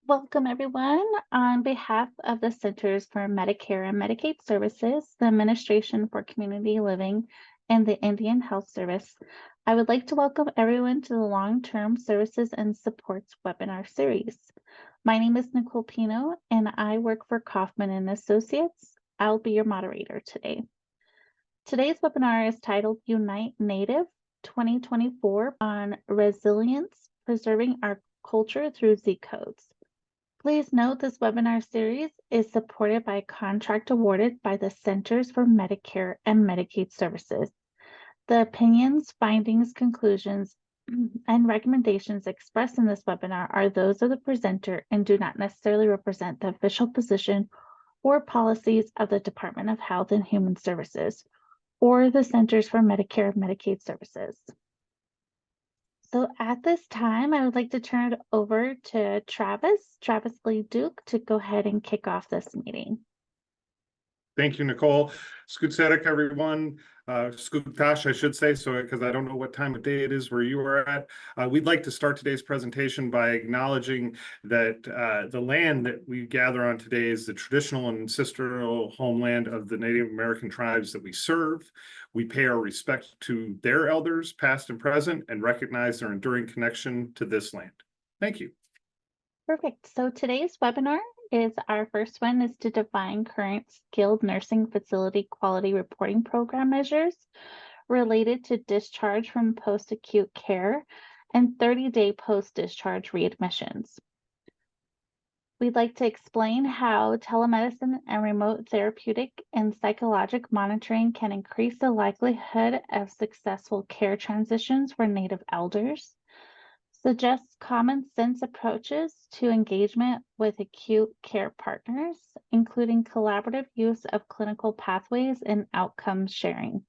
Welcome, everyone. On behalf of the Centers for Medicare and Medicaid Services, the Administration for Community Living, and the Indian Health Service, I would like to welcome everyone to the Long-Term Services and Supports webinar series. My name is Nicole Pino, and I work for Kaufman and Associates. I'll be your moderator today. Today's webinar is titled Unite Native 2024 on Resilience, Preserving Our Culture Through Z Codes. Please note this webinar series is supported by a contract awarded by the Centers for Medicare and Medicaid Services. The opinions, findings, conclusions, and recommendations expressed in this webinar are those of the presenter and do not necessarily represent the official position or policies of the Department of Health and Human Services or the Centers for Medicare and Medicaid Services. So at this time, I would like to turn it over to Travis Lee Duke, to go ahead and kick off this meeting. Thank you, Nicole. Skutsadik, everyone. Skutash, I should say, so because I don't know what time of day it is where you are at. We'd like to start today's presentation by acknowledging that the land that we gather on today is the traditional and ancestral homeland of the Native American tribes that we serve. We pay our respect to their elders, past and present, and recognize their enduring connection to this land. Thank you. Perfect. So today's webinar our first one is to define current skilled nursing facility quality reporting program measures related to discharge from post-acute care and 30-day post-discharge readmissions. We'd like to explain how telemedicine and remote therapeutic and psychologic monitoring can increase the likelihood of successful care transitions for Native elders, suggests common sense approaches to engagement with acute care partners, including collaborative use of clinical pathways and outcome sharing.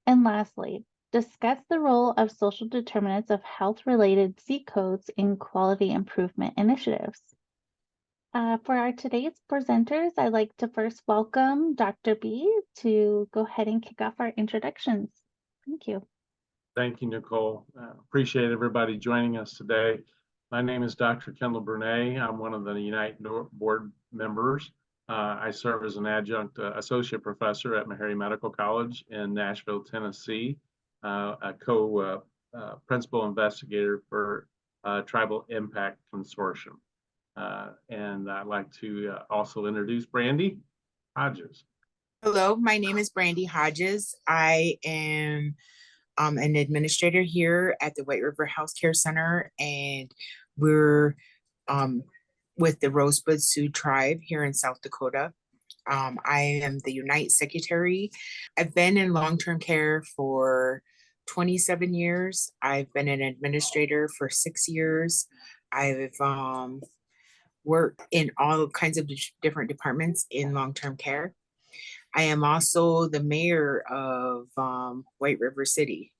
And lastly, discuss the role of social determinants of health-related Z codes in quality improvement initiatives. For our today's presenters, I'd like to first welcome Dr. B to go ahead and kick off our introductions. Thank you. Thank you, Nicole. Appreciate everybody joining us today. My name is Dr. Kendall Burnett. I'm one of the Unite board members. I serve as an adjunct associate professor at Meharry Medical College in Nashville, Tennessee, a co-principal investigator for Tribal Impact Consortium. And I'd like to also introduce Brandy Hodges. Hello, my name is Brandy Hodges. I am an administrator here at the White River Healthcare Center, and we're with the Rosebud Sioux tribe here in South Dakota. I am the Unite secretary. I've been in long-term care for 27 years. I've been an administrator for 6 years. I've worked in all kinds of different departments in long-term care. I am also the mayor of White River City.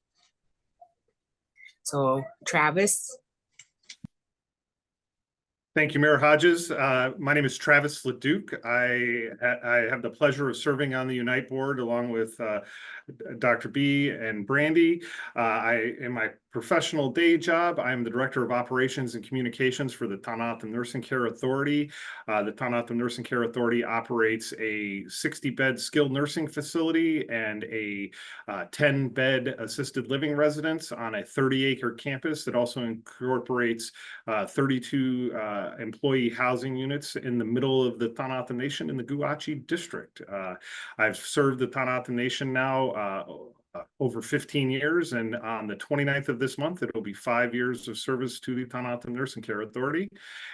So, Travis. Thank you, Mayor Hodges. My name is Travis LeDuc. I have the pleasure of serving on the Unite board along with Dr. B and Brandy. In my professional day job, I'm the Director of Operations and Communications for the Tohono Nursing Care Authority. The Tohono Nursing Care Authority operates a 60-bed skilled nursing facility and a 10-bed assisted living residence on a 30-acre campus that also incorporates 32 employee housing units in the middle of the Tohono Nation in the Guachi district. I've served the Tohono Nation now over 15 years, and on the 29th of this month, it'll be 5 years of service to the Tohono Nursing Care Authority.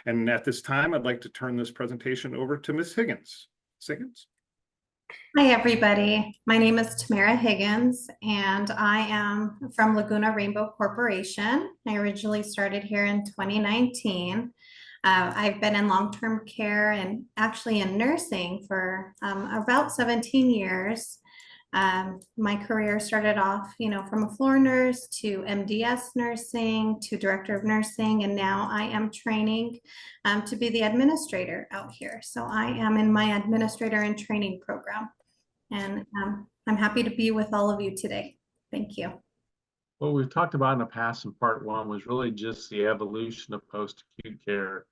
And at this time, I'd like to turn this presentation over to Ms. Higgins. Ms. Higgins? Hi, everybody. My name is Tamara Higgins, and I am from Laguna Rainbow Corporation. I originally started here in 2019. I've been in long-term care and actually in nursing for about 17 years. My career started off, from a floor nurse to MDS nursing to director of nursing, and now I am training to be the administrator out here. So I am in my administrator and training program, and I'm happy to be with all of you today. Thank you. What we've talked about in the past in part one was really just the evolution of post-acute care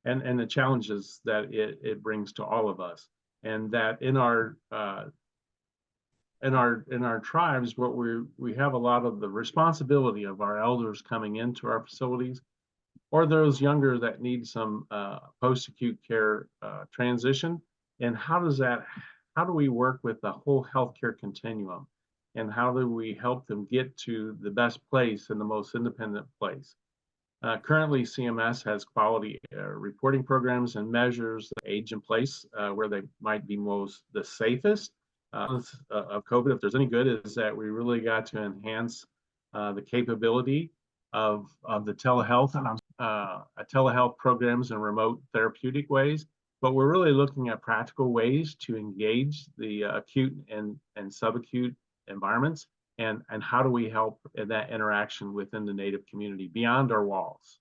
and the challenges that it brings to all of us. And that in our tribes, what we have a lot of the responsibility of our elders coming into our facilities, or those younger that need some post-acute care transition. And how do we work with the whole healthcare continuum? And how do we help them get to the best place and the most independent place? Currently, CMS has quality reporting programs and measures the age and place where they might be the safest of COVID. If there's any good, is that we really got to enhance the capability of the telehealth and telehealth programs and remote therapeutic ways. But we're really looking at practical ways to engage the acute and subacute environments, and how do we help in that interaction within the Native community beyond our walls.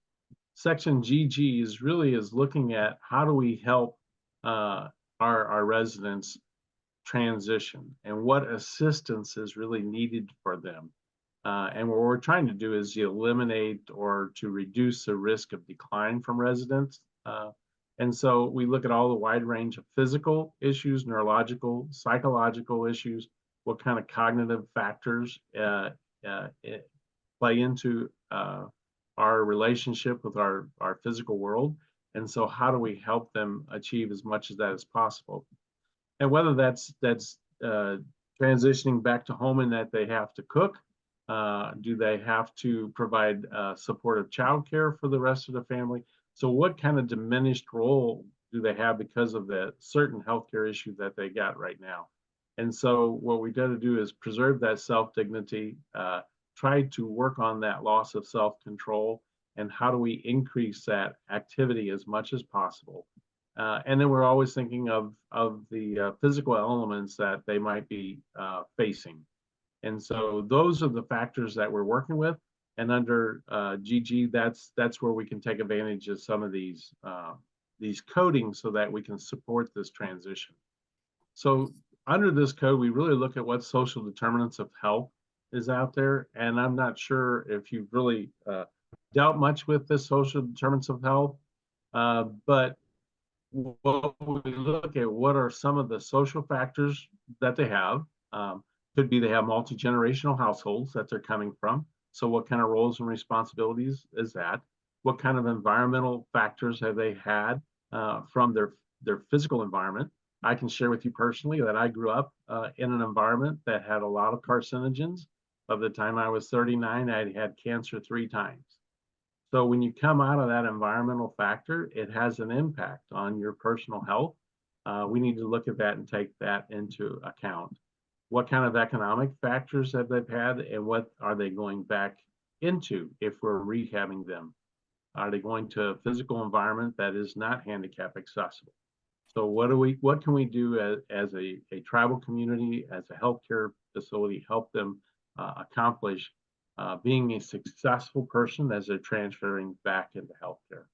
Section GG is looking at how do we help our residents transition and what assistance is really needed for them. And what we're trying to do is eliminate or to reduce the risk of decline from residents. And so we look at all the wide range of physical issues, neurological, psychological issues, what kind of cognitive factors play into our relationship with our physical world. And so how do we help them achieve as much of that as possible? And whether that's transitioning back to home and that they have to cook, do they have to provide supportive childcare for the rest of the family? So what kind of diminished role do they have because of the certain healthcare issue that they got right now? And so what we got to do is preserve that self-dignity, try to work on that loss of self-control, and how do we increase that activity as much as possible? And then we're always thinking of the physical elements that they might be facing. And so those are the factors that we're working with. And under GG, that's where we can take advantage of some of these codings so that we can support this transition. So under this code, we really look at what social determinants of health is out there. And I'm not sure if you've really dealt much with this social determinants of health, but what we look at, what are some of the social factors that they have? Could be they have multi-generational households that they're coming from. So what kind of roles and responsibilities is that? What kind of environmental factors have they had from their physical environment? I can share with you personally that I grew up in an environment that had a lot of carcinogens. By the time I was 39, I had cancer 3 times. So when you come out of that environmental factor, it has an impact on your personal health. We need to look at that and take that into account. What kind of economic factors have they had, and what are they going back into if we're rehabbing them? Are they going to a physical environment that is not handicap accessible? So what can we do as a tribal community, as a healthcare facility, help them accomplish being a successful person as they're transferring back into healthcare?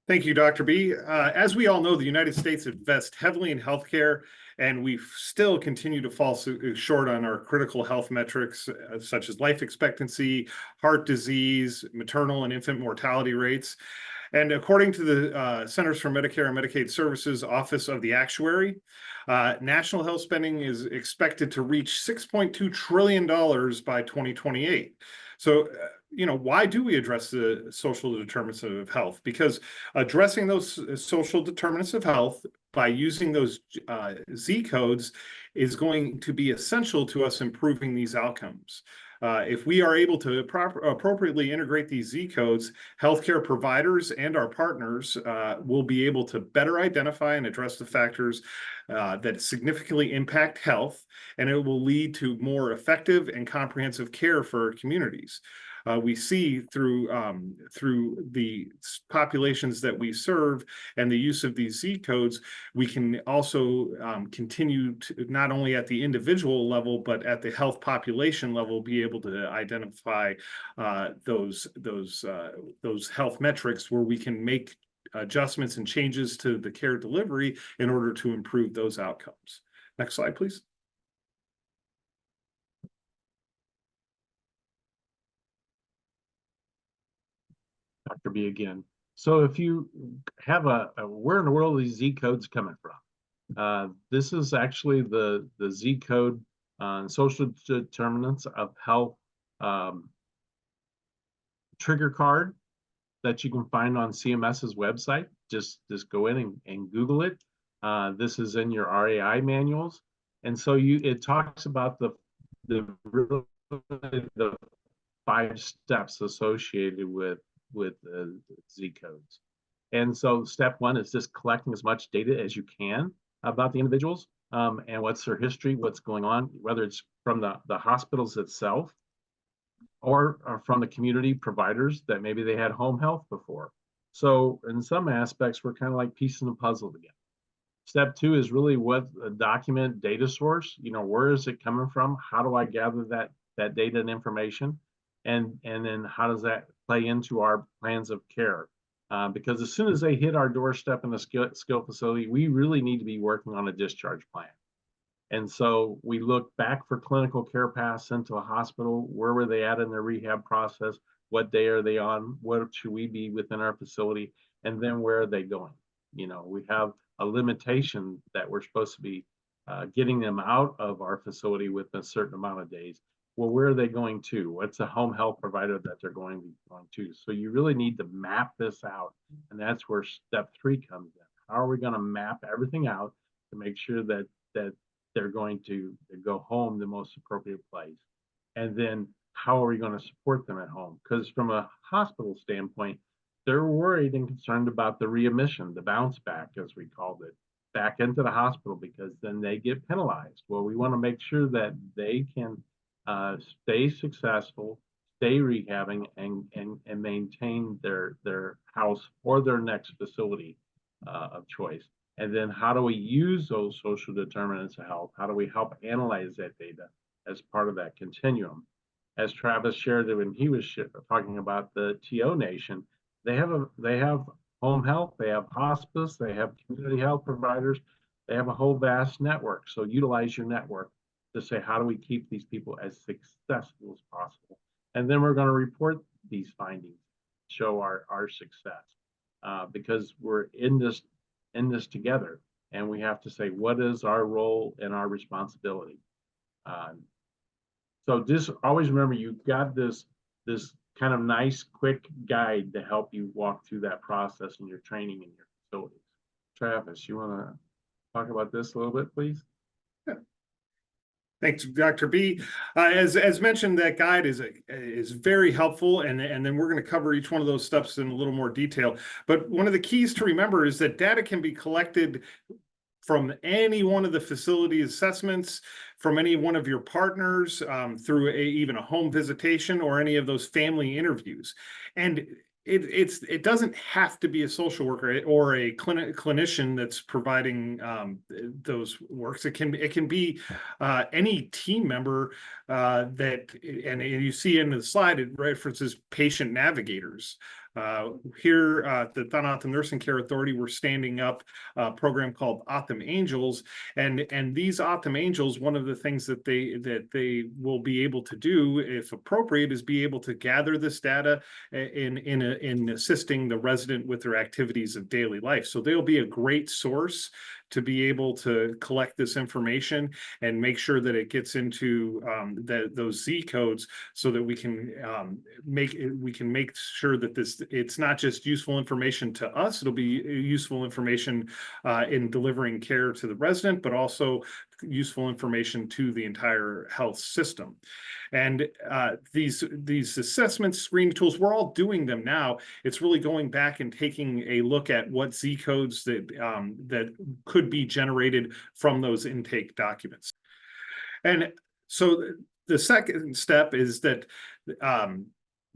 Thank you, Dr. B. As we all know, the United States invests heavily in healthcare, and we still continue to fall short on our critical health metrics, such as life expectancy, heart disease, maternal and infant mortality rates. And according to the Centers for Medicare and Medicaid Services Office of the Actuary, national health spending is expected to reach $6.2 trillion by 2028. So, why do we address the social determinants of health? Because addressing those social determinants of health by using those Z codes is going to be essential to us improving these outcomes. If we are able to appropriately integrate these Z codes, healthcare providers and our partners will be able to better identify and address the factors that significantly impact health, and it will lead to more effective and comprehensive care for communities. We see through the populations that we serve and the use of these Z codes, we can also continue to, not only at the individual level, but at the health population level, be able to identify those health metrics where we can make adjustments and changes to the care delivery in order to improve those outcomes. Next slide, please. Dr. B again. So if you have where in the world are these Z codes coming from? This is actually the Z code on social determinants of health trigger card that you can find on CMS's website. Just go in and Google it. This is in your RAI manuals, and so it talks about the 5 steps associated with Z codes. And so step 1 is just collecting as much data as you can about the individuals, and what's their history, what's going on, whether it's from the hospitals itself or from the community providers that maybe they had home health before. So in some aspects, we're kind of like piecing the puzzle together. Step 2 is really what a document data source, where is it coming from? How do I gather that data and information? And then how does that play into our plans of care? Because as soon as they hit our doorstep in the skilled facility, we really need to be working on a discharge plan. And so we look back for clinical care paths into a hospital. Where were they at in their rehab process? What day are they on? What should we be within our facility? And then where are they going? We have a limitation that we're supposed to be getting them out of our facility within a certain amount of days. Well, where are they going to? What's a home health provider that they're going to? So you really need to map this out. And that's where step 3 comes in. How are we going to map everything out to make sure that they're going to go home the most appropriate place? And then how are we going to support them at home? Because from a hospital standpoint, they're worried and concerned about the readmission, the bounce back, as we called it, back into the hospital, because then they get penalized. Well, we want to make sure that they can stay successful, stay rehabbing, and maintain their house or their next facility of choice. And then how do we use those social determinants of health? How do we help analyze that data as part of that continuum? As Travis shared when he was talking about the TO Nation, they have home health, they have hospice, they have community health providers, they have a whole vast network. So utilize your network to say, how do we keep these people as successful as possible? And then we're going to report these findings, show our success, because we're in this together, and we have to say, what is our role and our responsibility? So just always remember, you've got this kind of nice, quick guide to help you walk through that process in your training in your facilities. Travis, you want to talk about this a little bit, please? Thanks, Dr. B. As mentioned, that guide is very helpful, and then we're going to cover each one of those steps in a little more detail. But one of the keys to remember is that data can be collected from any one of the facility assessments, from any one of your partners, through even a home visitation or any of those family interviews. And it doesn't have to be a social worker or a clinician that's providing those works. It can be any team member that, and you see in the slide, it references patient navigators. Here at the Thun Optum Nursing Care Authority, we're standing up a program called Optum Angels, and these Optum Angels, one of the things that they will be able to do, if appropriate, is be able to gather this data in assisting the resident with their activities of daily life. So they'll be a great source to be able to collect this information and make sure that it gets into those Z codes, so that we can make sure that it's not just useful information to us. It'll be useful information in delivering care to the resident, but also useful information to the entire health system. And these assessment screening tools, we're all doing them now. It's really going back and taking a look at what Z codes that could be generated from those intake documents. And so the second step is that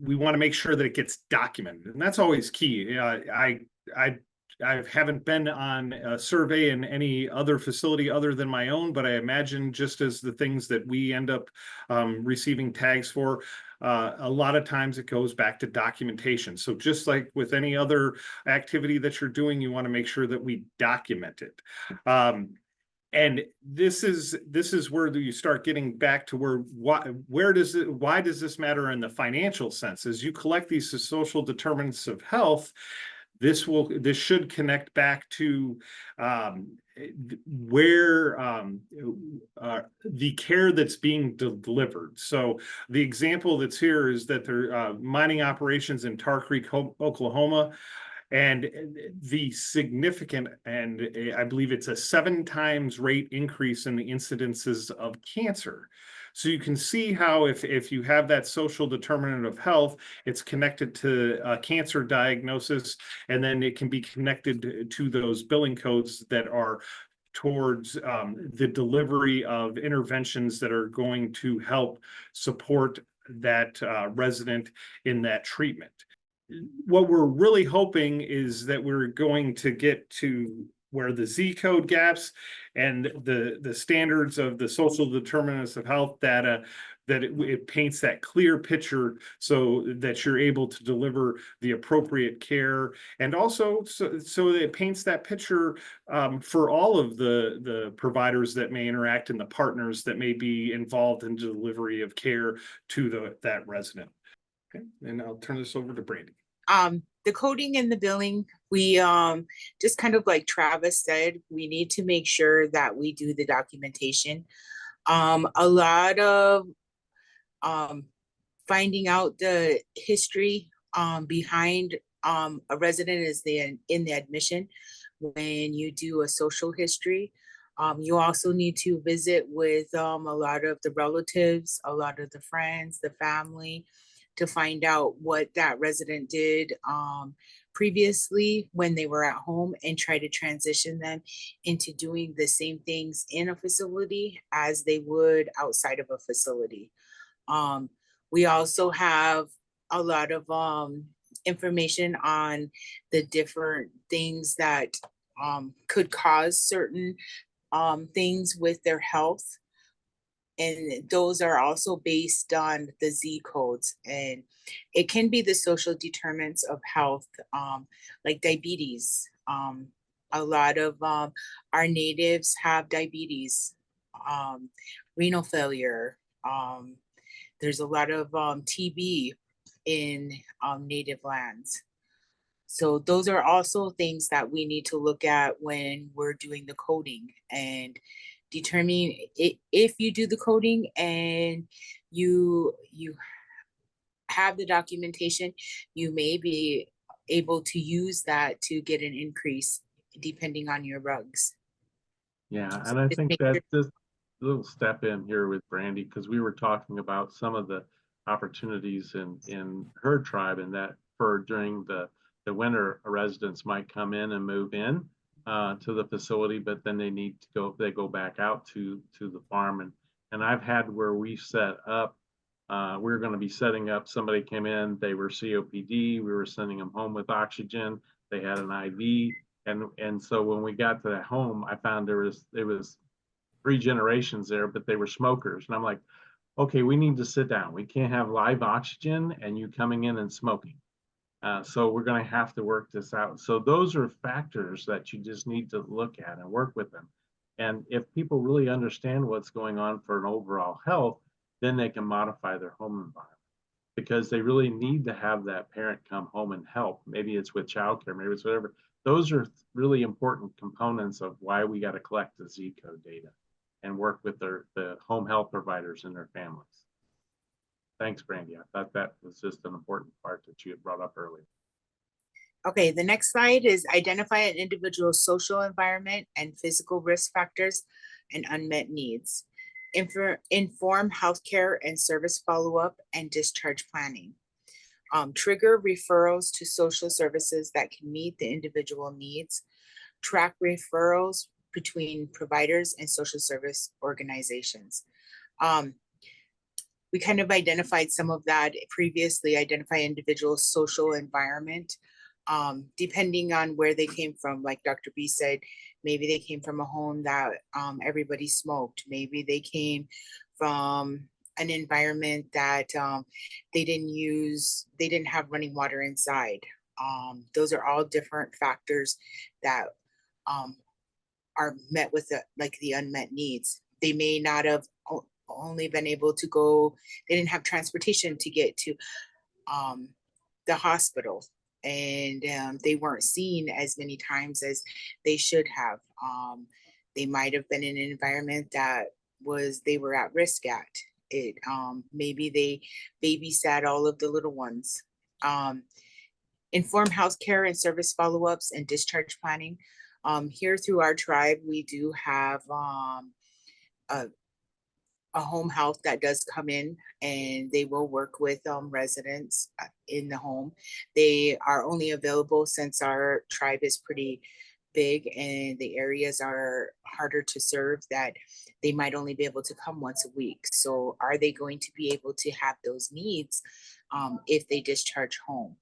we want to make sure that it gets documented, and that's always key. I haven't been on a survey in any other facility other than my own, but I imagine just as the things that we end up receiving tags for, a lot of times it goes back to documentation. So just like with any other activity that you're doing, you want to make sure that we document it. And this is where you start getting back to why does this matter in the financial sense? As you collect these social determinants of health, This should connect back to where the care that's being delivered. So the example that's here is that they're mining operations in Tar Creek, Oklahoma, and the significant, and I believe it's a 7 times rate increase in the incidences of cancer. So you can see how if you have that social determinant of health, it's connected to cancer diagnosis, and then it can be connected to those billing codes that are towards the delivery of interventions that are going to help support that resident in that treatment. What we're really hoping is that we're going to get to where the Z code gaps and the standards of the social determinants of health data, that it paints that clear picture so that you're able to deliver the appropriate care, and also so that it paints that picture for all of the providers that may interact and the partners that may be involved in delivery of care to that resident. Okay, and I'll turn this over to Brandy. The coding and the billing, we just kind of like Travis said, we need to make sure that we do the documentation. A lot of finding out the history behind a resident is in the admission. When you do a social history, you also need to visit with a lot of the relatives, a lot of the friends, the family, to find out what that resident did previously when they were at home, and try to transition them into doing the same things in a facility as they would outside of a facility. We also have a lot of information on the different things that could cause certain things with their health. And those are also based on the Z codes, and it can be the social determinants of health, like diabetes. A lot of our natives have diabetes, renal failure. There's a lot of TB in native lands. So those are also things that we need to look at when we're doing the coding, and determining if you do the coding and you have the documentation, you may be able to use that to get an increase depending on your rugs. Yeah, and I think that's just a little step in here with Brandy, because we were talking about some of the opportunities in her tribe, and that for during the winter, residents might come in and move in to the facility, but then they go back out to the farm. And I've had where we set up, we're going to be setting up, somebody came in, they were COPD, we were sending them home with oxygen, they had an IV. And so when we got to that home, I found there was 3 generations there, but they were smokers. And I'm like, okay, we need to sit down. We can't have live oxygen and you coming in and smoking. So we're going to have to work this out. So those are factors that you just need to look at and work with them. And if people really understand what's going on for an overall health, then they can modify their home environment, because they really need to have that parent come home and help. Maybe it's with childcare, maybe it's whatever. Those are really important components of why we got to collect the Z code data and work with the home health providers and their families. Thanks, Brandy. I thought that was just an important part that you had brought up earlier. Okay, the next slide is identify an individual's social environment and physical risk factors and unmet needs. Inform healthcare and service follow-up and discharge planning. Trigger referrals to social services that can meet the individual needs. Track referrals between providers and social service organizations. We kind of identified some of that previously. Identify individual social environment, depending on where they came from. Like Dr. B said, maybe they came from a home that everybody smoked. Maybe they came from an environment that they didn't have running water inside. Those are all different factors that are met with the unmet needs. They may not have only been able to go, they didn't have transportation to get to the hospital. and they weren't seen as many times as they should have. They might have been in an environment that they were at risk at. Maybe they babysat all of the little ones. Informed healthcare and service follow-ups and discharge planning. Here through our tribe, we do have a home health that does come in, and they will work with residents in the home. They are only available, since our tribe is pretty big and the areas are harder to serve, that they might only be able to come once a week. So are they going to be able to have those needs if they discharge home?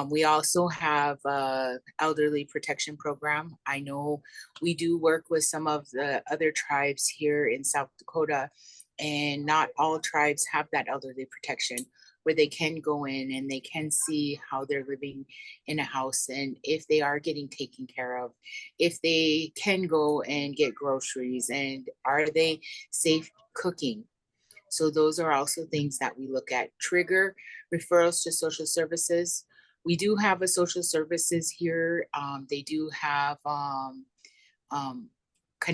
We also have a elderly protection program. I know we do work with some of the other tribes here in South Dakota, and not all tribes have that elderly protection where they can go in and they can see how they're living in a house, and if they are getting taken care of, if they can go and get groceries, and are they safe cooking. So those are also things that we look at. Trigger referrals to social services. We do have a social services here. They do have kind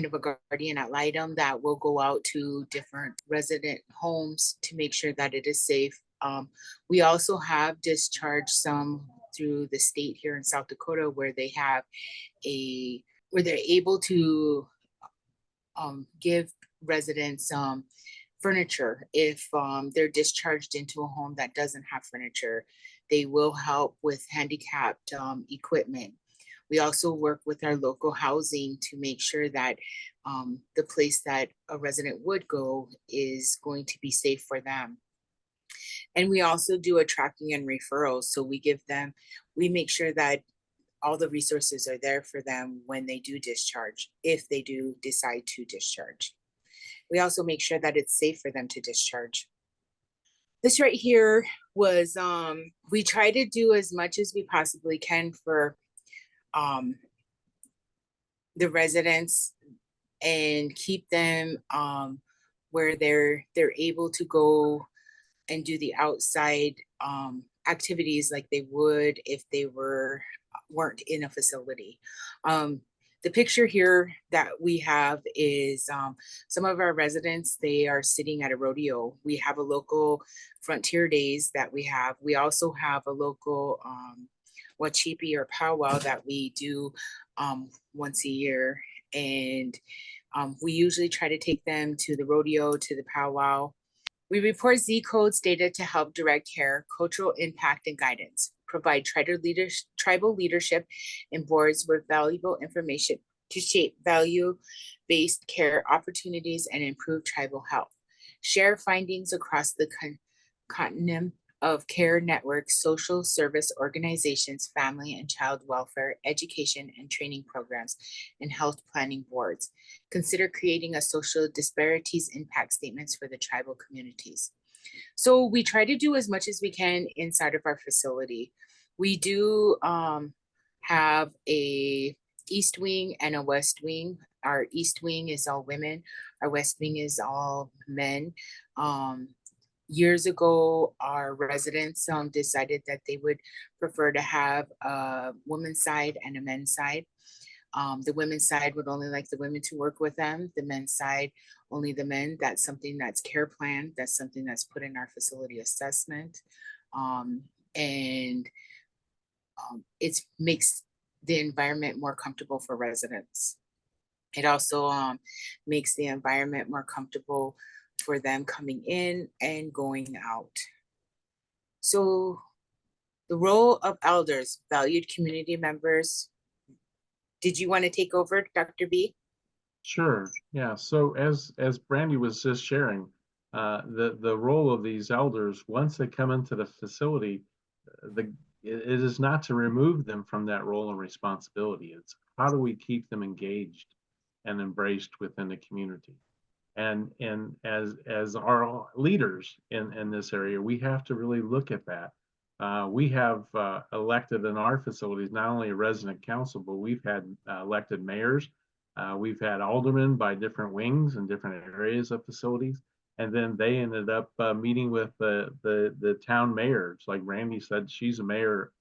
of a guardian ad litem that will go out to different resident homes to make sure that it is safe. We also have discharged some through the state here in South Dakota, where they have where they're able to give residents furniture. If they're discharged into a home that doesn't have furniture, they will help with handicapped equipment. We also work with our local housing to make sure that the place that a resident would go is going to be safe for them. And we also do a tracking and referrals. So we make sure that all the resources are there for them when they do discharge, if they do decide to discharge. We also make sure that it's safe for them to discharge. This right here was, we try to do as much as we possibly can for the residents and keep them where they're able to go and do the outside activities like they would if they weren't in a facility. The picture here that we have is some of our residents, they are sitting at a rodeo. We have a local Frontier Days that we have. We also have a local Wachipi or powwow that we do once a year. And we usually try to take them to the rodeo, to the powwow. We report Z codes data to help direct care, cultural impact, and guidance. Provide tribal leadership and boards with valuable information to shape value-based care opportunities and improve tribal health. Share findings across the continuum of care networks, social service organizations, family and child welfare, education and training programs, and health planning boards. Consider creating a social disparities impact statements for the tribal communities. So we try to do as much as we can inside of our facility. We do have a East Wing and a West Wing. Our East Wing is all women. Our West Wing is all men. Years ago, our residents decided that they would prefer to have a women's side and a men's side. The women's side would only like the women to work with them. The men's side, only the men. That's something that's care planned. That's something that's put in our facility assessment. It makes the environment more comfortable for residents. It also makes the environment more comfortable for them coming in and going out. So the role of elders, valued community members. Did you want to take over, Dr. B? Sure. Yeah. So as Brandy was just sharing, the role of these elders, once they come into the facility, it is not to remove them from that role and responsibility. It's how do we keep them engaged and embraced within the community? And as our leaders in this area, we have to really look at that. We have elected in our facilities not only a resident council, but we've had elected mayors. We've had aldermen by different wings and different areas of facilities. And then they ended up meeting with the town mayors. Like Randy said, she's a mayor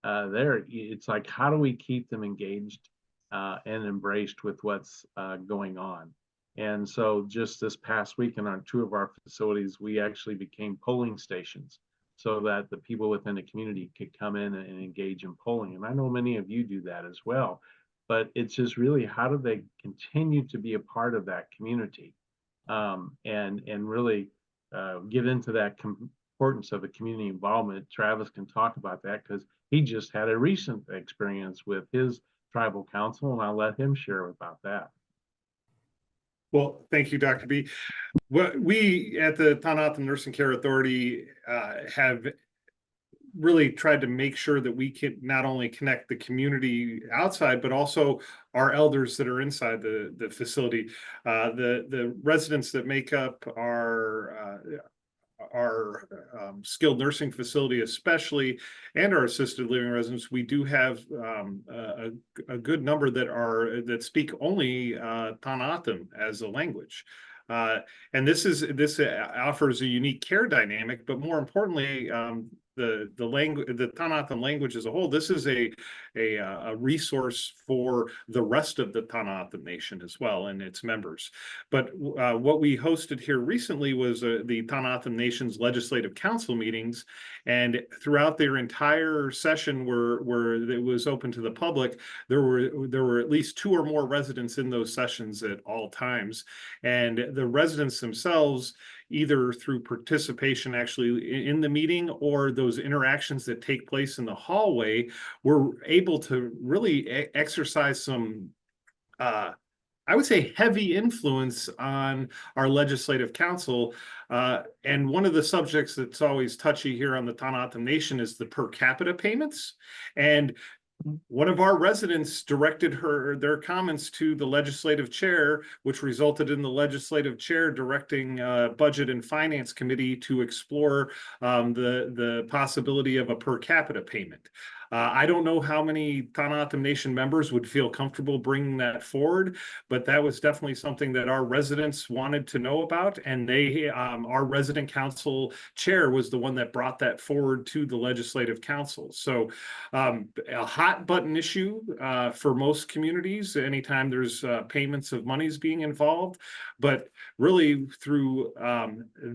it's like, how do we keep them engaged and embraced with what's going on? And so just this past week on two of our facilities, we actually became polling stations so that the people within the community could come in and engage in polling. And I know many of you do that as well, but it's just really, how do they continue to be a part of that community and really get into that importance of the community involvement? Travis can talk about that because he just had a recent experience with his tribal council, and I'll let him share about that. Well, thank you, Dr. B. We at the Tohono O'odham Nursing Care Authority have really tried to make sure that we can not only connect the community outside, but also our elders that are inside the facility. The residents that make up our skilled nursing facility especially, and our assisted living residents, we do have a good number that speak only Tohono O'odham as a language. And this offers a unique care dynamic, but more importantly, the Tohono O'odham language as a whole, this is a resource for the rest of the Tohono O'odham Nation as well and its members. But what we hosted here recently was the Tohono O'odham Nation's Legislative Council meetings, and throughout their entire session, where it was open to the public, there were at least 2 or more residents in those sessions at all times, and the residents themselves, either through participation actually in the meeting or those interactions that take place in the hallway, were able to really exercise some, I would say, heavy influence on our legislative council. And one of the subjects that's always touchy here on the Tohono O'odham Nation is the per capita payments. And one of our residents directed their comments to the legislative chair, which resulted in the legislative chair directing Budget and Finance Committee to explore the possibility of a per capita payment. I don't know how many Tohono O'odham Nation members would feel comfortable bringing that forward, but that was definitely something that our residents wanted to know about. And our resident council chair was the one that brought that forward to the legislative council. So a hot button issue for most communities anytime there's payments of monies being involved, but really through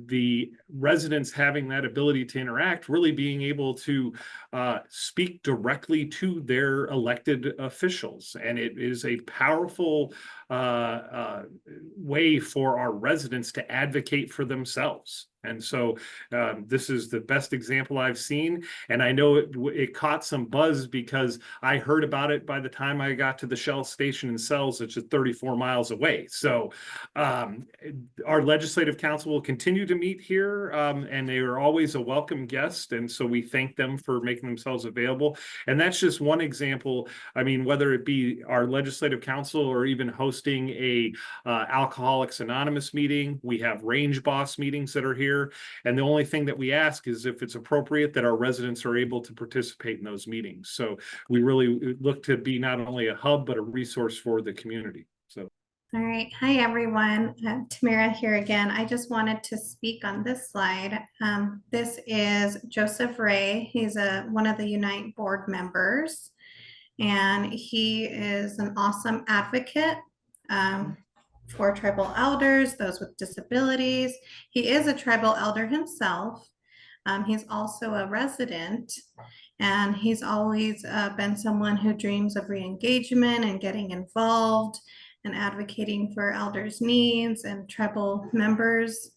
the residents having that ability to interact, really being able to speak directly to their elected officials. And it is a powerful way for our residents to advocate for themselves. And so this is the best example I've seen. And I know it caught some buzz because I heard about it by the time I got to the Shell station in Sells, which is 34 miles away. So our legislative council will continue to meet here, and they are always a welcome guest. And so we thank them for making themselves available. And that's just one example. I mean, whether it be our legislative council or even hosting a Alcoholics Anonymous meeting, we have range boss meetings that are here. And the only thing that we ask is if it's appropriate that our residents are able to participate in those meetings. So we really look to be not only a hub, but a resource for the community. So. All right. Hi, everyone. Tamara here again. I just wanted to speak on this slide. This is Joseph Ray. He's one of the Unite board members, and he is an awesome advocate for tribal elders, those with disabilities. He is a tribal elder himself. He's also a resident, and he's always been someone who dreams of re-engagement and getting involved and advocating for elders' needs and tribal members.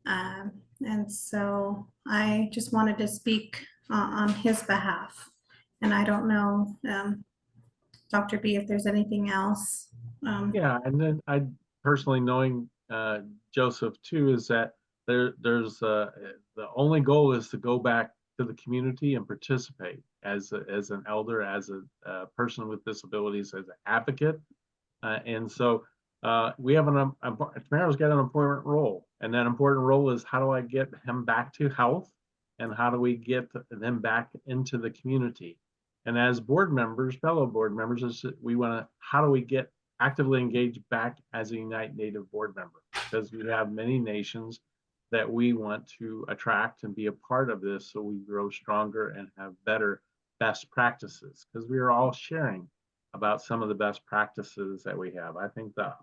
And so I just wanted to speak on his behalf. And I don't know, Dr. B, if there's anything else. Yeah, and then I personally knowing Joseph too, is that there's the only goal is to go back to the community and participate as an elder, as a person with disabilities, as an advocate. And so we have Tamara's got an important role, and that important role is how do I get him back to health, and how do we get them back into the community? And as board members, fellow board members, how do we get actively engaged back as a Unite Native board member? Because we have many nations that we want to attract and be a part of this, so we grow stronger and have better best practices, because we are all sharing about some of the best practices that we have. I think the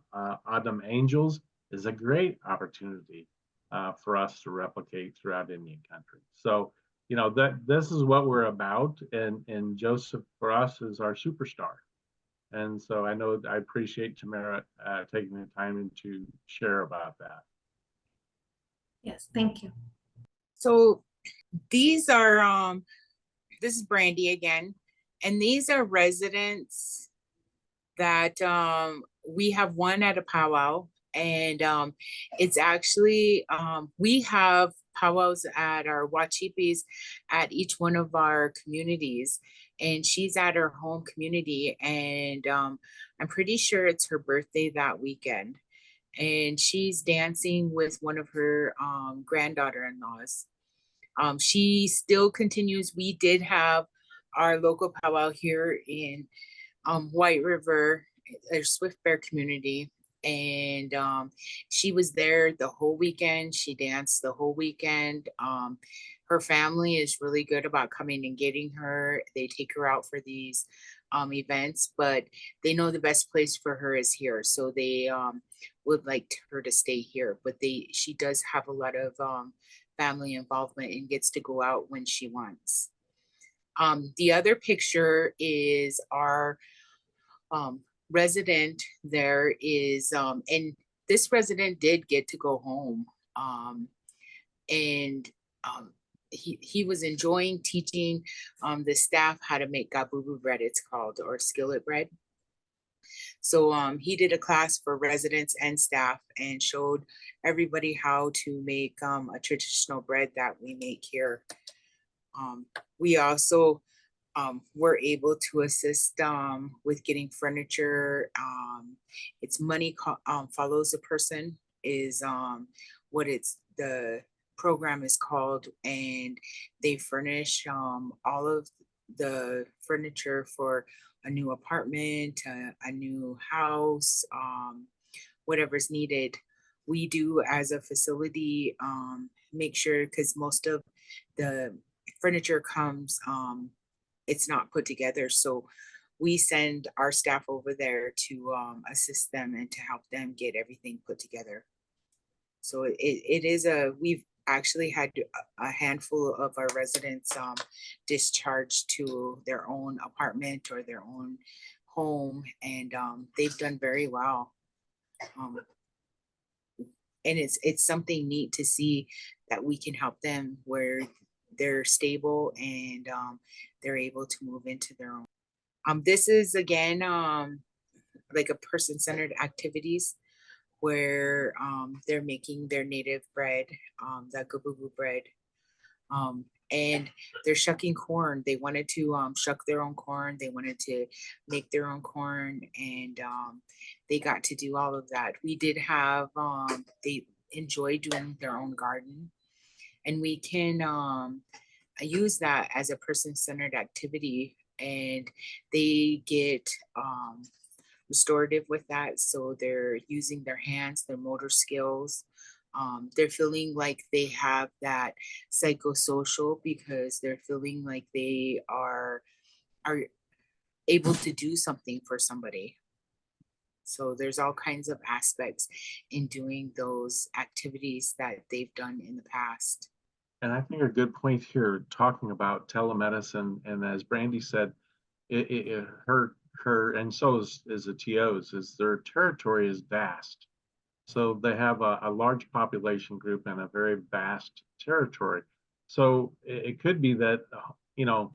Autumn Angels is a great opportunity for us to replicate throughout Indian country. So, you know, that this is what we're about, and Joseph for us is our superstar. And so I know I appreciate Tamara taking the time to share about that. Yes, thank you. So these are, this is Brandy again, and these are residents that we have one at a powwow, and it's actually, we have powwows at our Wachipis at each one of our communities, and she's at her home community, and I'm pretty sure it's her birthday that weekend, and she's dancing with one of her granddaughter-in-laws. She still continues. We did have our local powwow here in White River, a Swift Bear community, and she was there the whole weekend. She danced the whole weekend. Her family is really good about coming and getting her. They take her out for these events, but they know the best place for her is here, so they would like her to stay here. But she does have a lot of family involvement and gets to go out when she wants. The other picture is our resident. There is, and this resident did get to go home, and he was enjoying teaching the staff how to make gabubu bread, it's called, or skillet bread. So he did a class for residents and staff and showed everybody how to make a traditional bread that we make here. We also were able to assist with getting furniture. It's money follows a person is what the program is called, and they furnish all of the furniture for a new apartment, a new house, whatever's needed. We do as a facility make sure, because most of the furniture comes, it's not put together. So we send our staff over there to assist them and to help them get everything put together. So it is we've actually had a handful of our residents discharged to their own apartment or their own home, and they've done very well. And it's something neat to see that we can help them where they're stable and they're able to move into their own. This is again like a person-centered activities where they're making their native bread, the gabubu bread, and they're shucking corn. They wanted to shuck their own corn. They wanted to make their own corn, and they got to do all of that. We did have, they enjoy doing their own garden, and we can use that as a person-centered activity, and they get restorative with that. So they're using their hands, their motor skills. They're feeling like they have that psychosocial because they're feeling like they are able to do something for somebody. So there's all kinds of aspects in doing those activities that they've done in the past. And I think a good point here, talking about telemedicine, and as Brandy said, her and so is the TOs, is their territory is vast. So they have a large population group and a very vast territory. So it could be that, you know,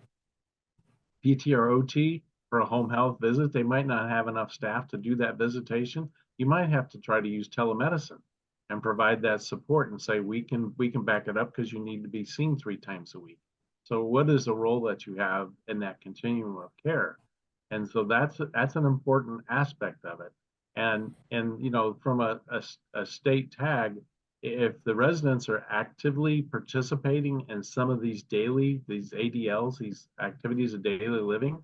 PT or OT for a home health visit, they might not have enough staff to do that visitation. You might have to try to use telemedicine and provide that support and say, we can back it up because you need to be seen 3 times a week. So what is the role that you have in that continuum of care? And so that's an important aspect of it. And you know, from a state tag, if the residents are actively participating in some of these ADLs, these activities of daily living,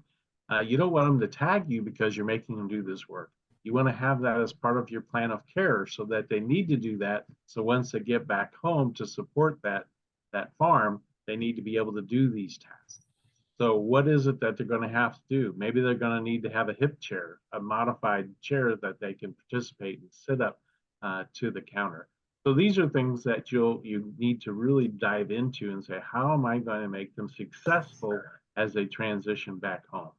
you don't want them to tag you because you're making them do this work. You want to have that as part of your plan of care so that they need to do that. So once they get back home to support that farm, they need to be able to do these tasks. So what is it that they're going to have to do? Maybe they're going to need to have a hip chair, a modified chair that they can participate and sit up to the counter. So these are things that you need to really dive into and say, how am I going to make them successful as they transition back home?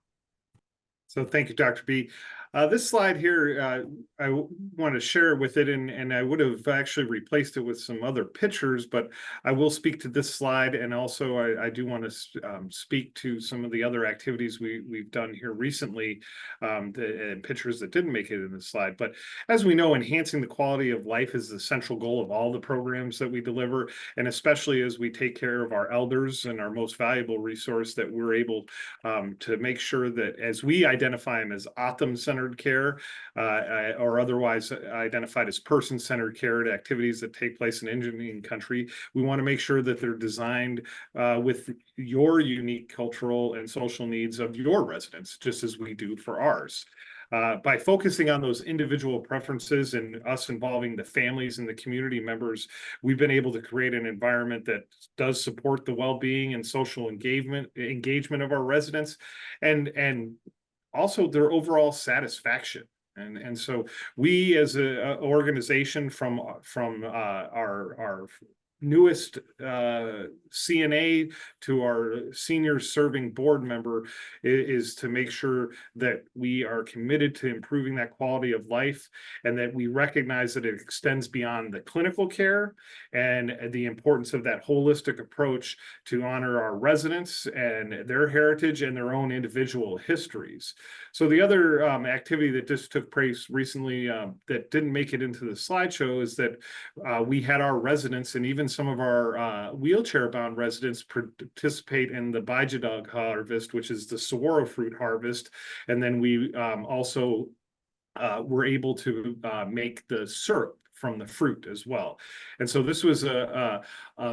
So thank you, Dr. B. This slide here, I want to share with it, and I would have actually replaced it with some other pictures, but I will speak to this slide, and also I do want to speak to some of the other activities we've done here recently, and pictures that didn't make it in this slide. But as we know, enhancing the quality of life is the central goal of all the programs that we deliver, and especially as we take care of our elders and our most valuable resource, that we're able to make sure that as we identify them as Optum-centered care, or otherwise identified as person-centered care to activities that take place in Indian country, we want to make sure that they're designed with your unique cultural and social needs of your residents, just as we do for ours. By focusing on those individual preferences and us involving the families and the community members, we've been able to create an environment that does support the well-being and social engagement of our residents, and also their overall satisfaction. And so we, as a organization, from our newest CNA to our senior serving board member, is to make sure that we are committed to improving that quality of life, and that we recognize that it extends beyond the clinical care, and the importance of that holistic approach to honor our residents and their heritage and their own individual histories. So the other activity that just took place recently that didn't make it into the slideshow is that we had our residents, and even some of our wheelchair-bound residents, participate in the Baijidog harvest, which is the saguaro fruit harvest. And then we also were able to make the syrup from the fruit as well. And so this was a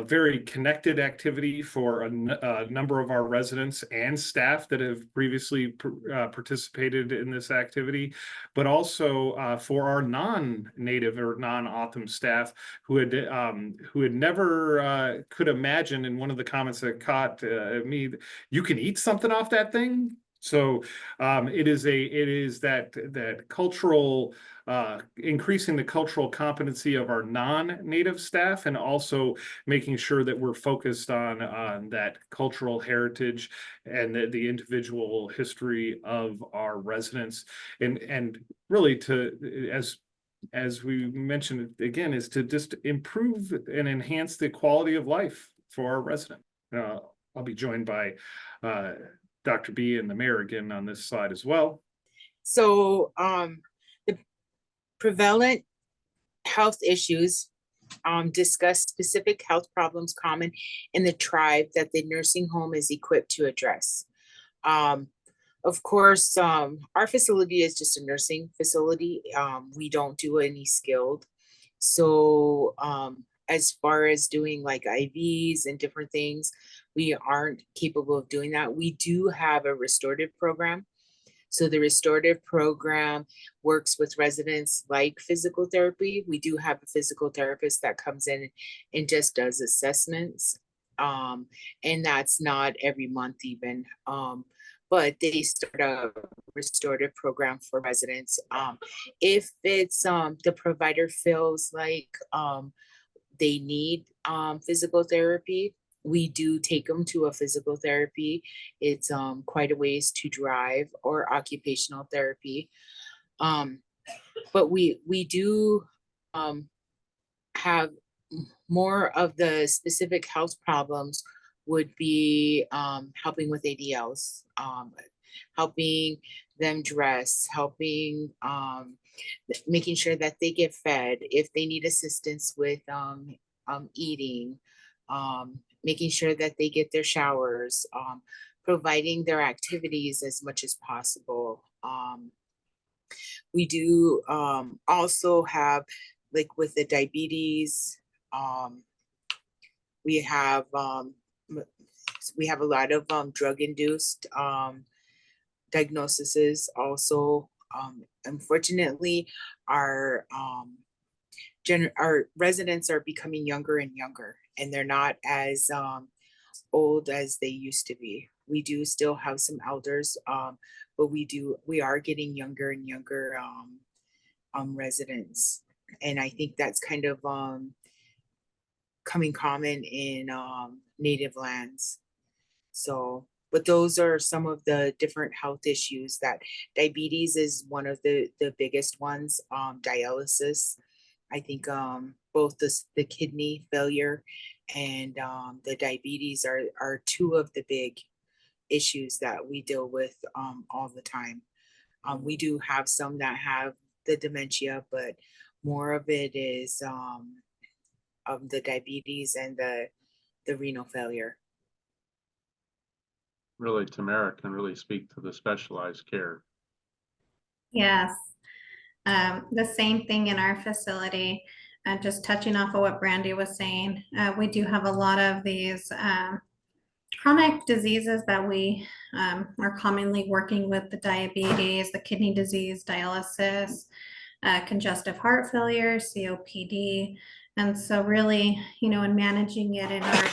very connected activity for a number of our residents and staff that have previously participated in this activity, but also for our non-native or non-Optum staff who had never could imagine. In one of the comments that caught me, you can eat something off that thing. So it is that cultural, increasing the cultural competency of our non-native staff, and also making sure that we're focused on that cultural heritage and the individual history of our residents, and really to, as we mentioned again, is to just improve and enhance the quality of life for our residents. I'll be joined by Dr. B and the mayor again on this slide as well. So the prevalent health issues discuss specific health problems common in the tribe that the nursing home is equipped to address. Of course, our facility is just a nursing facility. We don't do any skilled. So as far as doing like IVs and different things, we aren't capable of doing that. We do have a restorative program. So the restorative program works with residents like physical therapy. We do have a physical therapist that comes in and just does assessments. And that's not every month even. But they start a restorative program for residents. If it's the provider feels like they need physical therapy, we do take them to a physical therapy. It's quite a ways to drive, or occupational therapy. But we do have more of the specific health problems would be helping with ADLs, helping them dress, helping making sure that they get fed, if they need assistance with eating, making sure that they get their showers, providing their activities as much as possible. We do also have, like with the diabetes, we have a lot of drug-induced diagnoses also. Unfortunately, our residents are becoming younger and younger, and they're not as old as they used to be. We do still have some elders, but we are getting younger and younger residents. And I think that's kind of coming common in native lands. So, but those are some of the different health issues. That diabetes is one of the biggest ones. Dialysis, I think both the kidney failure and the diabetes are two of the big issues that we deal with all the time. We do have some that have the dementia, but more of it is the diabetes and the renal failure. Really, Tamara can really speak to the specialized care. Yes, the same thing in our facility. Just touching off of what Brandy was saying, we do have a lot of these chronic diseases that we are commonly working with: the diabetes, the kidney disease, dialysis, congestive heart failure, COPD. And so really, in managing it in our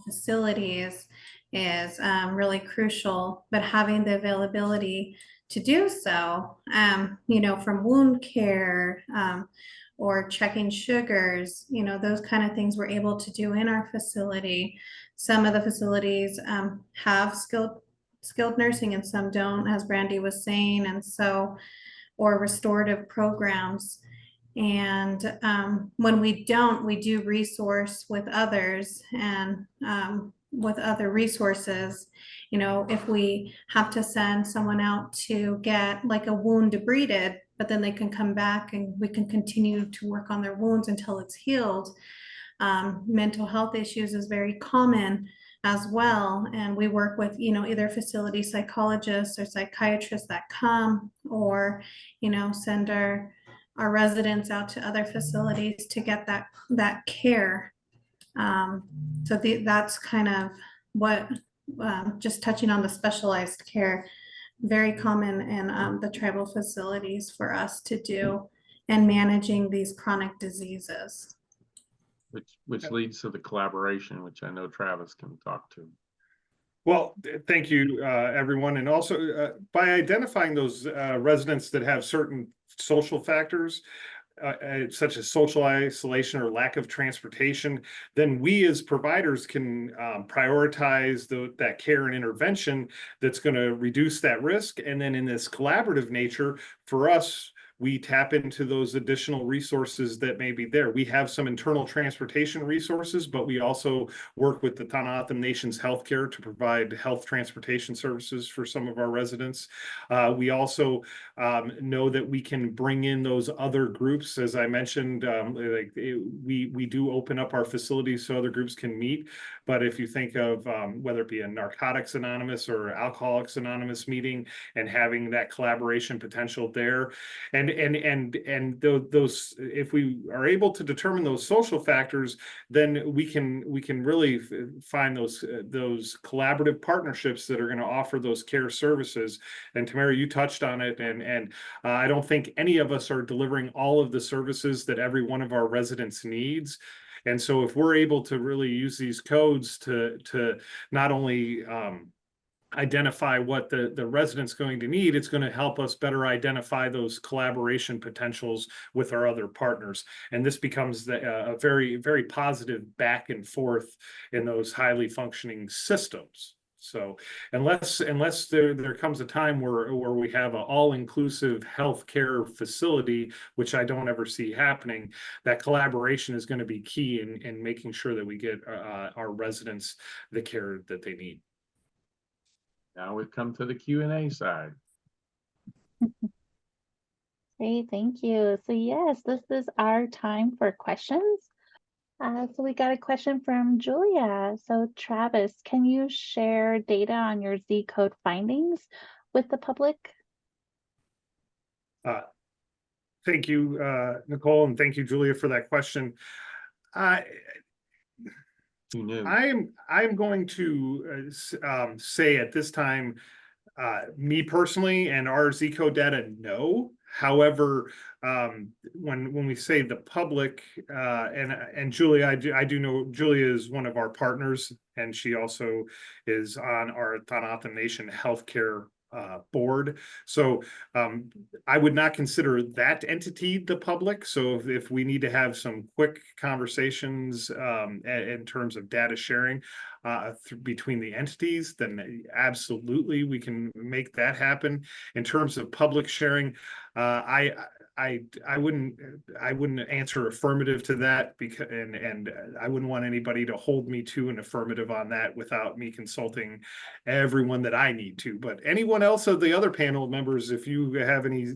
facilities is really crucial, but having the availability to do so, from wound care, or checking sugars, those kind of things we're able to do in our facility. Some of the facilities have skilled nursing and some don't, as Brandy was saying, and so, or restorative programs. And when we don't, we do resource with others and with other resources. If we have to send someone out to get like a wound debrided, but then they can come back and we can continue to work on their wounds until it's healed. Mental health issues is very common as well. And we work with, either facility psychologists or psychiatrists that come, or, send our residents out to other facilities to get that care. So that's kind of what, just touching on the specialized care, very common in the tribal facilities for us to do, and managing these chronic diseases. Which leads to the collaboration, which I know Travis can talk to. Well, thank you, everyone. And also by identifying those residents that have certain social factors, such as social isolation or lack of transportation, then we as providers can prioritize that care and intervention that's going to reduce that risk. And then in this collaborative nature, for us, we tap into those additional resources that may be there. We have some internal transportation resources, but we also work with the Tanahatham Nation's healthcare to provide health transportation services for some of our residents. We also know that we can bring in those other groups. As I mentioned, we do open up our facilities so other groups can meet. But if you think of whether it be a Narcotics Anonymous or Alcoholics Anonymous meeting, and having that collaboration potential there, and those, if we are able to determine those social factors, then we can really find those collaborative partnerships that are going to offer those care services. And Tamara, you touched on it, and I don't think any of us are delivering all of the services that every one of our residents needs. And so if we're able to really use these codes to not only identify what the resident's going to need, it's going to help us better identify those collaboration potentials with our other partners. And this becomes a very, very positive back and forth in those highly functioning systems. So unless there comes a time where we have an all-inclusive healthcare facility, which I don't ever see happening, that collaboration is going to be key in making sure that we get our residents the care that they need. Now we've come to the Q&A side. Great, thank you. So yes, this is our time for questions. So we got a question from Julia. So Travis, can you share data on your Z code findings with the public? Thank you, Nicole, and thank you, Julia, for that question. I'm going to say at this time, me personally and our Z code data, no. However, when we say the public, and Julia, I do know Julia is one of our partners, and she also is on our Thanath Nation Healthcare board. So I would not consider that entity the public. So if we need to have some quick conversations in terms of data sharing between the entities, then absolutely we can make that happen. In terms of public sharing, I wouldn't answer affirmative to that, because and I wouldn't want anybody to hold me to an affirmative on that without me consulting everyone that I need to. But anyone else of the other panel members, if you have any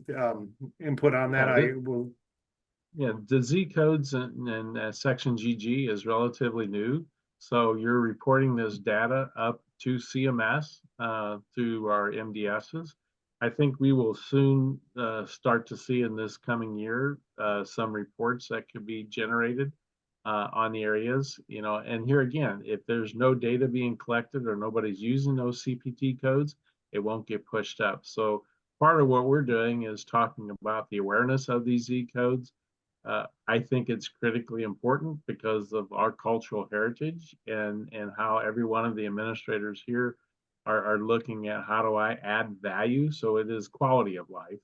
input on that, I will. Yeah, the Z codes and section GG is relatively new. So you're reporting this data up to CMS through our MDSs. I think we will soon start to see in this coming year some reports that could be generated on the areas, you know, and here again, if there's no data being collected or nobody's using those CPT codes, it won't get pushed up. So part of what we're doing is talking about the awareness of these Z codes. I think it's critically important because of our cultural heritage and how every one of the administrators here are looking at how do I add value so it is quality of life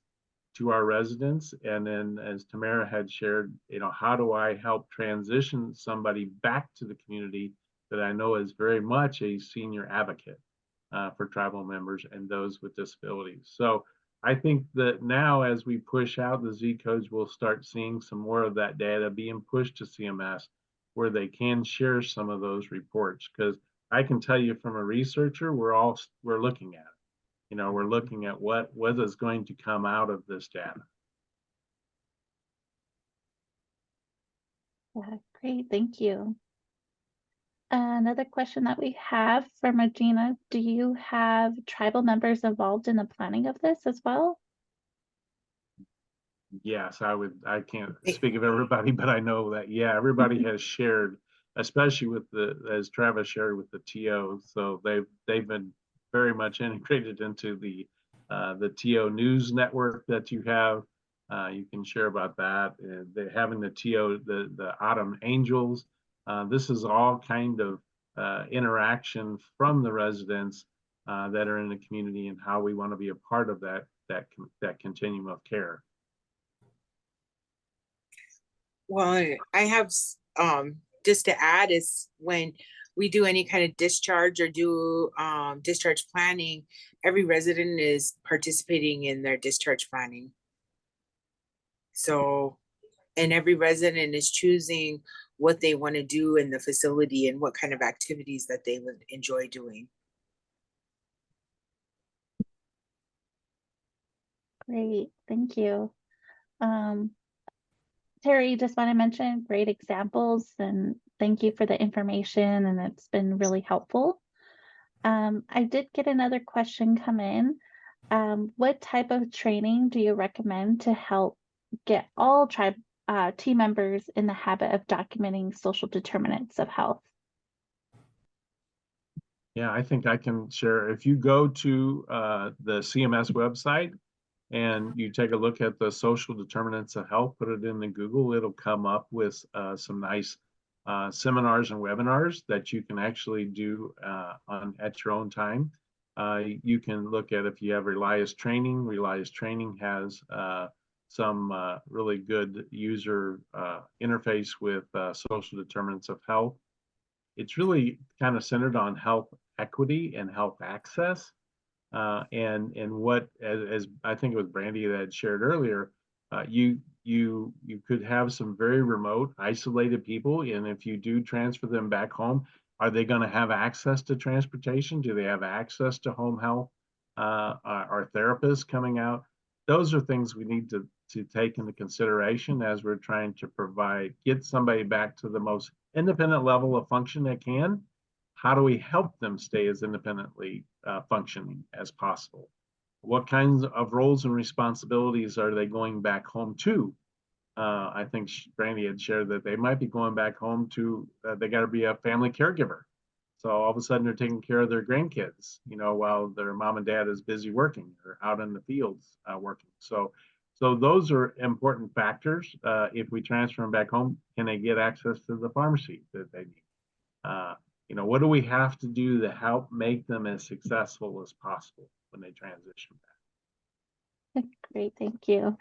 to our residents. And then as Tamara had shared, you know, how do I help transition somebody back to the community that I know is very much a senior advocate for tribal members and those with disabilities. So I think that now as we push out the Z codes, we'll start seeing some more of that data being pushed to CMS where they can share some of those reports. Because I can tell you from a researcher, we're looking at it. You know, we're looking at what is going to come out of this data. Yeah, great, thank you. Another question that we have from Regina, do you have tribal members involved in the planning of this as well? Yes, I can't speak of everybody, but I know that, yeah, everybody has shared, especially with as Travis shared with the TO. So they've been very much integrated into the TO news network that you have. You can share about that. They're having the TO, the Autumn Angels. This is all kind of interaction from the residents that are in the community and how we want to be a part of that continuum of care. Well, I have just to add is when we do any kind of discharge or do discharge planning, every resident is participating in their discharge planning. So, and every resident is choosing what they want to do in the facility and what kind of activities that they would enjoy doing. Great, thank you. Terry, just want to mention great examples and thank you for the information, and it's been really helpful. I did get another question come in. What type of training do you recommend to help get all tribe team members in the habit of documenting social determinants of health? Yeah, I think I can share. If you go to the CMS website and you take a look at the social determinants of health, put it in the Google, it'll come up with some nice seminars and webinars that you can actually do at your own time. You can look at if you have Relias Training. Relias Training has some really good user interface with social determinants of health. It's really kind of centered on health equity and health access. And what, as I think it was Brandy that had shared earlier, you could have some very remote, isolated people, and if you do transfer them back home, are they going to have access to transportation? Do they have access to home health? Are therapists coming out? Those are things we need to take into consideration as we're trying to get somebody back to the most independent level of function they can. How do we help them stay as independently functioning as possible? What kinds of roles and responsibilities are they going back home to? I think Brandy had shared that they might be going back home to, they got to be a family caregiver. So all of a sudden they're taking care of their grandkids, you know, while their mom and dad is busy working or out in the fields working. So So those are important factors. If we transfer them back home, can they get access to the pharmacy that they need? What do we have to do to help make them as successful as possible when they transition back? Great, thank you.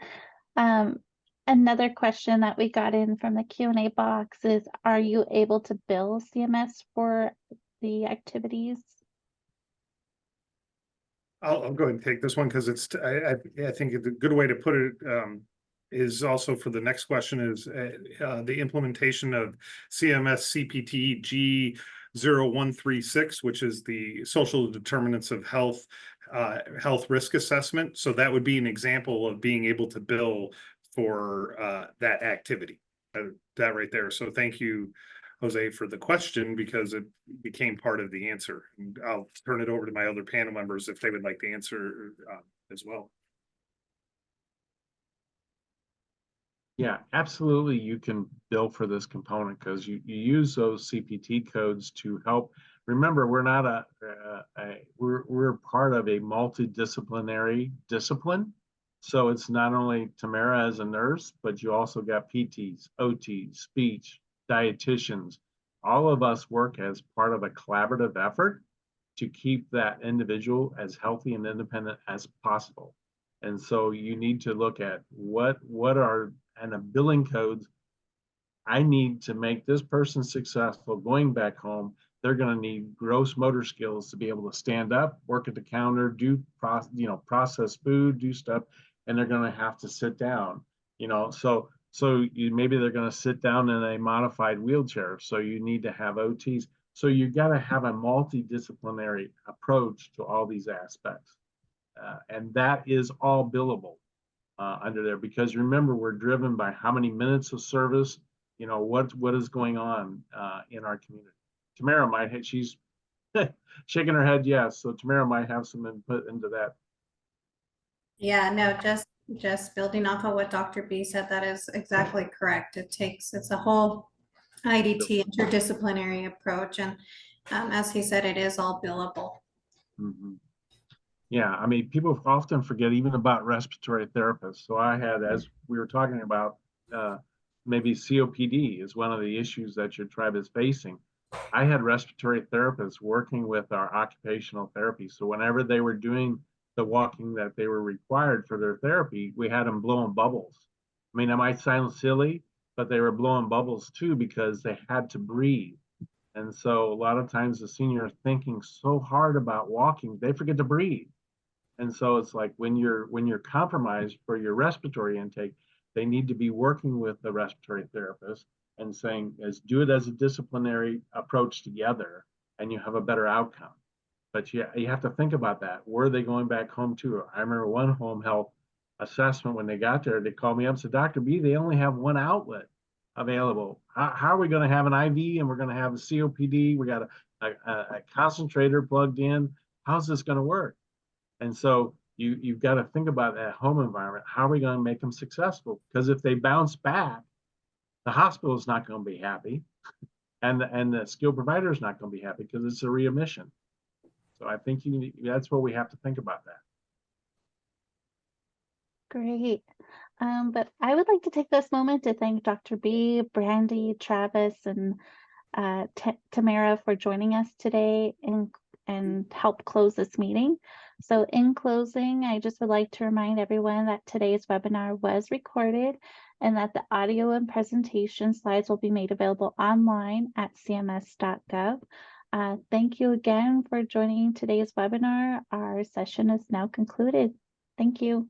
Another question that we got in from the Q&A box is, are you able to bill CMS for the activities? I'll go ahead and take this one because I think a good way to put it is also for the next question is the implementation of CMS CPT G0136, which is the social determinants of health risk assessment. So that would be an example of being able to bill for that activity, that right there. So thank you, Jose, for the question, because it became part of the answer. And I'll turn it over to my other panel members if they would like to answer as well. Yeah, absolutely. You can bill for this component because you use those CPT codes to help. Remember, we're not we're part of a multidisciplinary discipline. So it's not only Tamara as a nurse, but you also got PTs, OTs, speech, dietitians. All of us work as part of a collaborative effort to keep that individual as healthy and independent as possible. And so you need to look at what are and the billing codes I need to make this person successful going back home. They're going to need gross motor skills to be able to stand up, work at the counter, do process food, do stuff, and they're going to have to sit down. So maybe they're going to sit down in a modified wheelchair. So you need to have OTs. So you got to have a multidisciplinary approach to all these aspects, and that is all billable under there, because remember, we're driven by how many minutes of service, what is going on in our community. Tamara might she's shaking her head yes, so Tamara might have some input into that. Yeah, no, just building off of what Dr. B said, that is exactly correct. It's a whole IDT interdisciplinary approach, and as he said, it is all billable. Mm-hmm. Yeah, I mean, people often forget even about respiratory therapists. So I had, as we were talking about, maybe COPD is one of the issues that your tribe is facing. I had respiratory therapists working with our occupational therapy. So whenever they were doing the walking that they were required for their therapy, we had them blowing bubbles. I mean, it might sound silly, but they were blowing bubbles too because they had to breathe. And so a lot of times the senior are thinking so hard about walking, they forget to breathe. And so it's like when you're compromised for your respiratory intake, they need to be working with the respiratory therapist and saying, do it as a disciplinary approach together, and you have a better outcome. But you have to think about that. Where are they going back home to? I remember one home health assessment, when they got there, they called me up and said, Dr. B, they only have one outlet available. How are we going to have an IV and we're going to have a COPD? We got a concentrator plugged in. How's this going to work? And so you've got to think about that home environment. How are we going to make them successful? Because if they bounce back, the hospital is not going to be happy, and the skilled provider is not going to be happy because it's a readmission. So I think that's what we have to think about that. Great. But I would like to take this moment to thank Dr. B, Brandy, Travis, and Tamara for joining us today and help close this meeting. So in closing, I just would like to remind everyone that today's webinar was recorded and that the audio and presentation slides will be made available online at cms.gov. Thank you again for joining today's webinar. Our session is now concluded. Thank you.